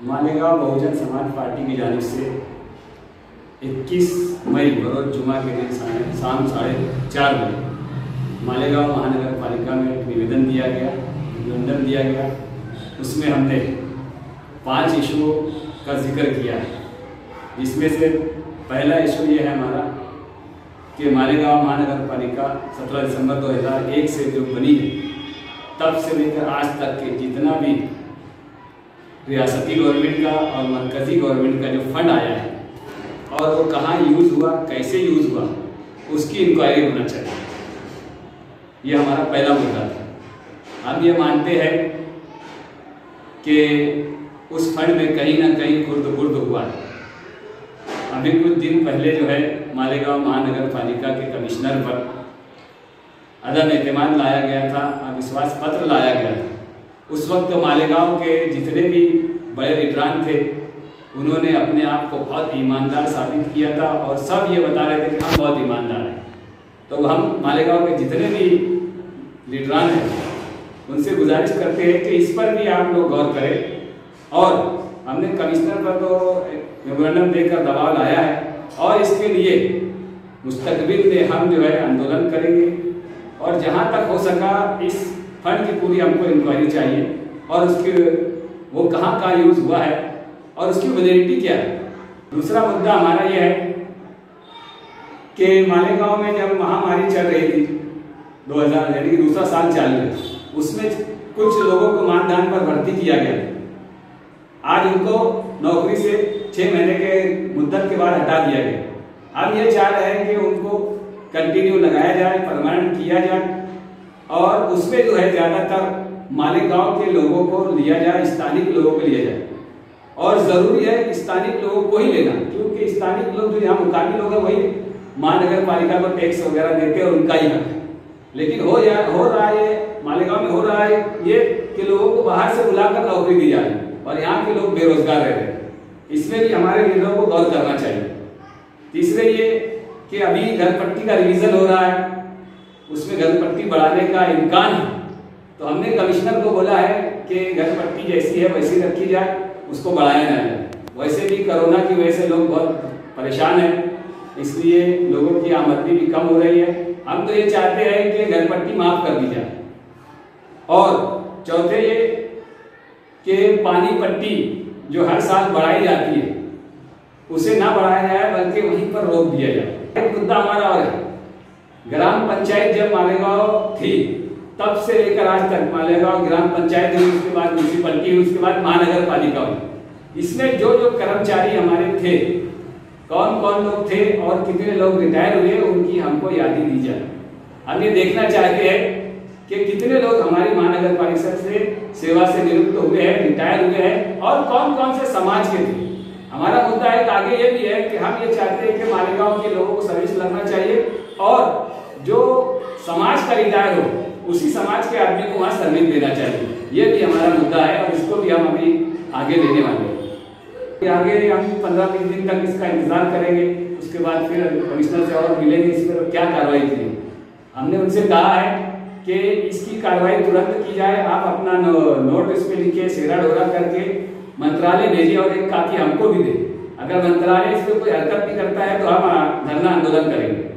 Malegaon Bahujan Samaj party की जानिब से 21 मई बरोज जुमा के दिन शाम 4:30 बजे मालेगांव महानगर पालिका में एक निवेदन दिया गया, निवेदन दिया गया। उसमें हमने 5 इशुओं का जिक्र किया है, जिसमें से पहला इशू ये है हमारा कि मालेगांव महानगर पालिका 17 दिसंबर 2001 से जो बनी है, तब से लेकर आज तक के जितना भी रियासती गवर्नमेंट का और मरकज़ी गवर्नमेंट का जो फंड आया है और वो कहाँ यूज़ हुआ, कैसे यूज़ हुआ, उसकी इंक्वायरी होना चाहिए। ये हमारा पहला मुद्दा था। हम ये मानते हैं कि उस फंड में कहीं ना कहीं खुर्द-बुर्द हुआ है। अभी कुछ दिन पहले जो है मालेगांव महानगर पालिका के कमिश्नर पर अदम एतमाद लाया गया था, अविश्वास पत्र लाया गया था। उस वक्त मालेगांव के जितने भी बड़े लीडरान थे, उन्होंने अपने आप को बहुत ईमानदार साबित किया था और सब ये बता रहे थे कि हम बहुत ईमानदार हैं। तो हम मालेगांव के जितने भी लीडरान हैं उनसे गुजारिश करते हैं कि इस पर भी आप लोग गौर करें। और हमने कमिश्नर पर तो मेमोरेंडम देकर दबाव लाया है और इसके लिए मुस्तकबिल में हम जो है आंदोलन करेंगे और जहाँ तक हो सका इस फंड की पूरी हमको इंक्वायरी चाहिए और उसके वो कहाँ का यूज़ हुआ है और उसकी वैलिडिटी क्या है। दूसरा मुद्दा हमारा यह है कि मालेगांव में जब महामारी चल रही थी 2000 यानी कि दूसरा साल चालू है, उसमें कुछ लोगों को मानदान पर भर्ती किया गया। आज उनको नौकरी से 6 महीने के मुद्दत के बाद हटा दिया गया। हम ये चाह रहे हैं कि उनको कंटिन्यू लगाया जाए, परमानेंट किया जाए और उसमें जो है ज़्यादातर मालेगांव के लोगों को लिया जाए, स्थानिक लोगों को लिया जाए। और ज़रूरी है स्थानिक लोगों को ही लेना, क्योंकि स्थानिक लोग जो यहाँ मुकामी लोग हैं वही महानगर पालिका को टैक्स वगैरह देते हैं और उनका ही हक है। लेकिन हो रहा है मालेगांव में हो रहा है ये कि लोगों को बाहर से बुलाकर नौकरी दी जा रही है और यहाँ के लोग बेरोजगार रह रहे हैं। इसमें भी हमारे लीडरों को गौर करना चाहिए। तीसरे ये कि अभी घरपट्टी का रिवीजन हो रहा है, उसमें घरपट्टी बढ़ाने का इम्कान है। तो हमने कमिश्नर को बोला है कि घरपट्टी जैसी है वैसी रखी जाए, उसको बढ़ाया ना जाए। वैसे भी कोरोना की वजह से लोग बहुत परेशान हैं, इसलिए लोगों की आमदनी भी कम हो रही है। हम तो ये चाहते हैं कि घरपट्टी माफ कर दी जाए। और चौथे ये कि पानी पट्टी जो हर साल बढ़ाई जाती है उसे ना बढ़ाया जाए बल्कि वहीं पर रोक दिया जाए। एक मुद्दा हमारा और है, ग्राम पंचायत जब मालेगांव थी तब से लेकर आज तक मालेगांव ग्राम पंचायत हुई, उसके बाद म्यूनिसिपलिटी हुई, उसके बाद महानगर पालिका हुई। इसमें जो जो कर्मचारी हमारे थे, कौन कौन लोग थे और कितने लोग रिटायर हुए, उनकी हमको यादी दी जाए। हम ये देखना चाहते हैं कि कितने लोग हमारी महानगर पालिका से सेवा से निवृत्त हुए हैं, रिटायर हुए हैं और कौन कौन से समाज के थे। हमारा मुद्दा एक आगे ये भी है कि हम ये चाहते हैं कि मालेगांव के लोगों को सर्विस लगना चाहिए और जो समाज का रिटायर हो उसी समाज के आदमी को वहाँ सर्विस देना चाहिए। ये भी हमारा मुद्दा है और इसको भी हम अभी आगे लेने वाले हैं। आगे हम 15-20 दिन तक इसका इंतजार करेंगे, उसके बाद फिर कमिश्नर से और मिलेंगे इस पर क्या कार्रवाई की। हमने उनसे कहा है कि इसकी कार्रवाई तुरंत की जाए। आप अपना नोट इस पे लिखिए, सेरा डोरा करके मंत्रालय भेजिए और एक कापी हमको भी दे। अगर मंत्रालय इस पर कोई हरकत भी करता है तो हम धरना आंदोलन करेंगे।